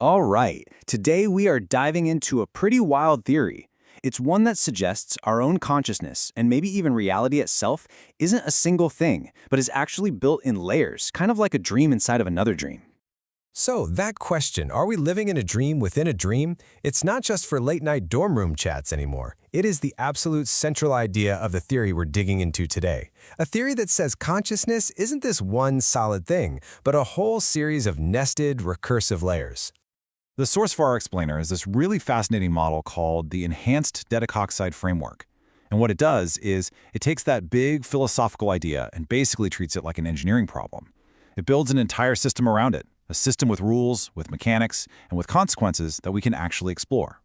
All right, today we are diving into a pretty wild theory. It's one that suggests our own consciousness, and maybe even reality itself, isn't a single thing, but is actually built in layers, kind of like a dream inside of another dream. So, that question, are we living in a dream within a dream? It's not just for late-night dorm room chats anymore. It is the absolute central idea of the theory we're digging into today. A theory that says consciousness isn't this one solid thing, but a whole series of nested, recursive layers. The source for our explainer is this really fascinating model called the Enhanced Dedexonite Framework. And what it does is it takes that big philosophical idea and basically treats it like an engineering problem. It builds an entire system around it, a system with rules, with mechanics, and with consequences that we can actually explore.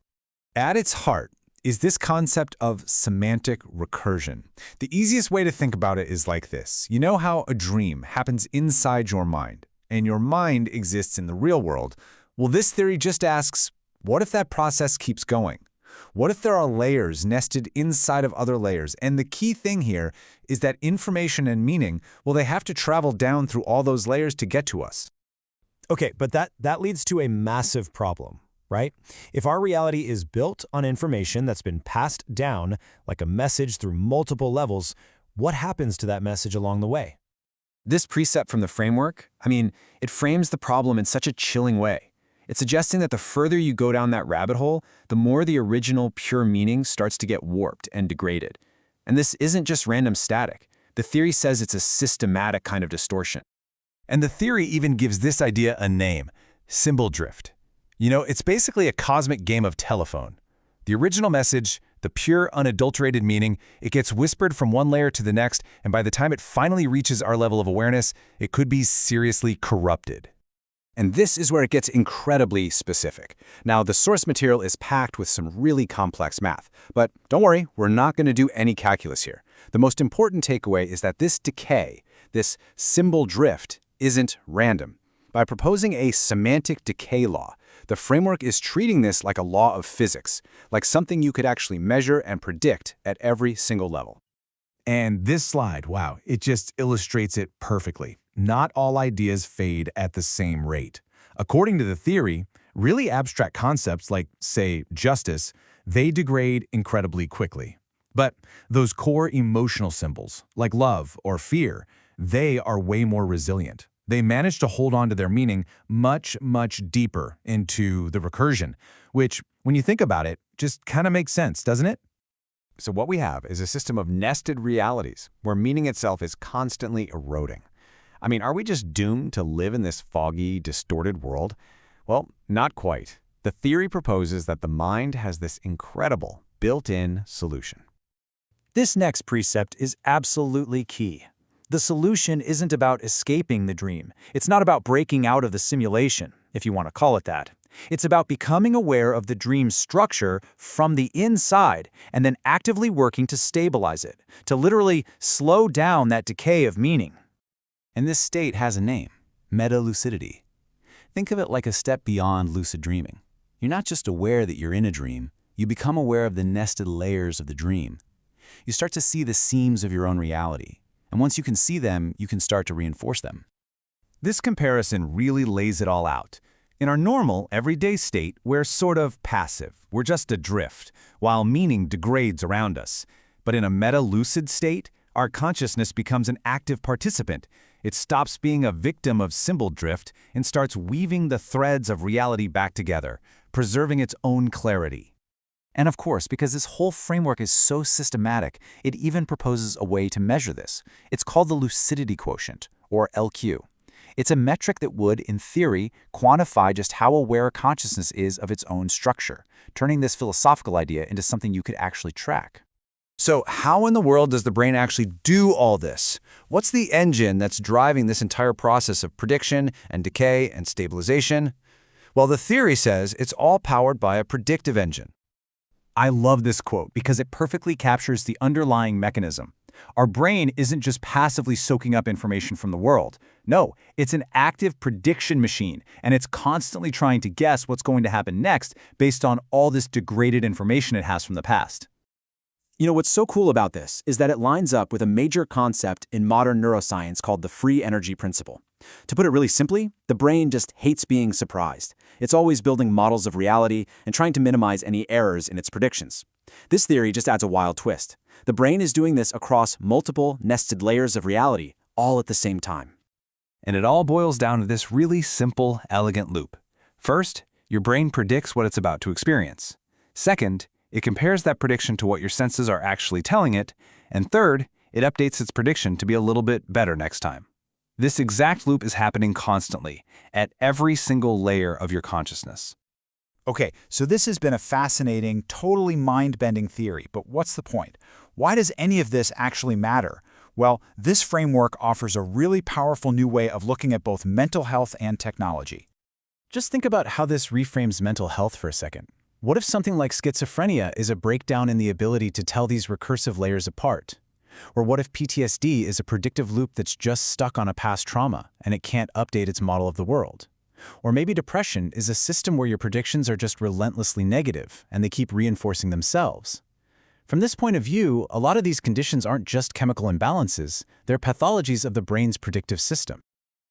At its heart is this concept of semantic recursion. The easiest way to think about it is like this. You know how a dream happens inside your mind, and your mind exists in the real world? Well, this theory just asks, what if that process keeps going? What if there are layers nested inside of other layers? And the key thing here is that information and meaning, well, they have to travel down through all those layers to get to us. Okay, but that leads to a massive problem, right? If our reality is built on information that's been passed down, like a message through multiple levels, what happens to that message along the way? This precept from the framework, it frames the problem in such a chilling way. It's suggesting that the further you go down that rabbit hole, the more the original pure meaning starts to get warped and degraded. And this isn't just random static. The theory says it's a systematic kind of distortion. And the theory even gives this idea a name, symbol drift. It's basically a cosmic game of telephone. The original message, the pure, unadulterated meaning, it gets whispered from one layer to the next, and by the time it finally reaches our level of awareness, it could be seriously corrupted. And this is where it gets incredibly specific. Now, the source material is packed with some really complex math. But don't worry, we're not going to do any calculus here. The most important takeaway is that this decay, this symbol drift, isn't random. By proposing a semantic decay law, the framework is treating this like a law of physics, like something you could actually measure and predict at every single level. And this slide, wow, it just illustrates it perfectly. Not all ideas fade at the same rate. According to the theory, really abstract concepts like, say, justice, they degrade incredibly quickly. But those core emotional symbols, like love or fear, they are way more resilient. They manage to hold on to their meaning much, much deeper into the recursion, which, when you think about it, just kind of makes sense, doesn't it? So what we have is a system of nested realities where meaning itself is constantly eroding. Are we just doomed to live in this foggy, distorted world? Well, not quite. The theory proposes that the mind has this incredible, built-in solution. This next precept is absolutely key. The solution isn't about escaping the dream. It's not about breaking out of the simulation, if you want to call it that. It's about becoming aware of the dream's structure from the inside and then actively working to stabilize it, to literally slow down that decay of meaning. And this state has a name, meta-lucidity. Think of it like a step beyond lucid dreaming. You're not just aware that you're in a dream, you become aware of the nested layers of the dream. You start to see the seams of your own reality. And once you can see them, you can start to reinforce them. This comparison really lays it all out. In our normal, everyday state, we're sort of passive. We're just adrift, while meaning degrades around us. But in a meta-lucid state, our consciousness becomes an active participant. It stops being a victim of symbol drift and starts weaving the threads of reality back together, preserving its own clarity. And of course, because this whole framework is so systematic, it even proposes a way to measure this. It's called the lucidity quotient, or LQ. It's a metric that would, in theory, quantify just how aware consciousness is of its own structure, turning this philosophical idea into something you could actually track. So how in the world does the brain actually do all this? What's the engine that's driving this entire process of prediction and decay and stabilization? Well, the theory says it's all powered by a predictive engine. I love this quote because it perfectly captures the underlying mechanism. Our brain isn't just passively soaking up information from the world. No, it's an active prediction machine, and it's constantly trying to guess what's going to happen next based on all this degraded information it has from the past. You know, what's so cool about this is that it lines up with a major concept in modern neuroscience called the free energy principle. To put it really simply, the brain just hates being surprised. It's always building models of reality and trying to minimize any errors in its predictions. This theory just adds a wild twist. The brain is doing this across multiple nested layers of reality, all at the same time. And it all boils down to this really simple, elegant loop. First, your brain predicts what it's about to experience. Second, it compares that prediction to what your senses are actually telling it. And third, it updates its prediction to be a little bit better next time. This exact loop is happening constantly, at every single layer of your consciousness. Okay, so this has been a fascinating, totally mind-bending theory, but what's the point? Why does any of this actually matter? Well, this framework offers a really powerful new way of looking at both mental health and technology. Just think about how this reframes mental health for a second. What if something like schizophrenia is a breakdown in the ability to tell these recursive layers apart? Or what if PTSD is a predictive loop that's just stuck on a past trauma and it can't update its model of the world? Or maybe depression is a system where your predictions are just relentlessly negative and they keep reinforcing themselves. From this point of view, a lot of these conditions aren't just chemical imbalances, they're pathologies of the brain's predictive system.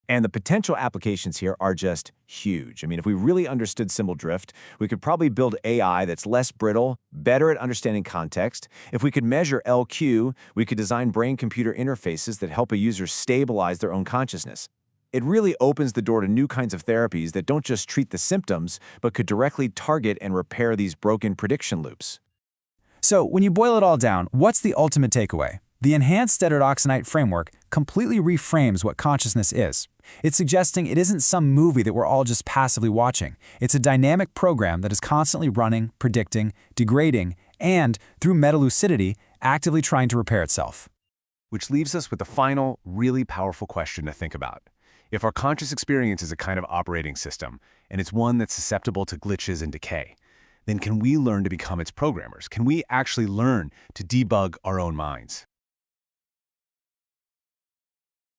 And the potential applications here are just huge. I mean, if we really understood symbol drift, we could probably build AI that's less brittle, better at understanding context. If we could measure LQ, we could design brain-computer interfaces that help a user stabilize their own consciousness. It really opens the door to new kinds of therapies that don't just treat the symptoms, but could directly target and repair these broken prediction loops. So, when you boil it all down, what's the ultimate takeaway? The enhanced Dedexonite framework completely reframes what consciousness is. It's suggesting it isn't some movie that we're all just passively watching. It's a dynamic program that is constantly running, predicting, degrading, and, through meta-lucidity, actively trying to repair itself. Which leaves us with the final, really powerful question to think about. If our conscious experience is a kind of operating system, and it's one that's susceptible to glitches and decay, then can we learn to become its programmers? Can we actually learn to debug our own minds?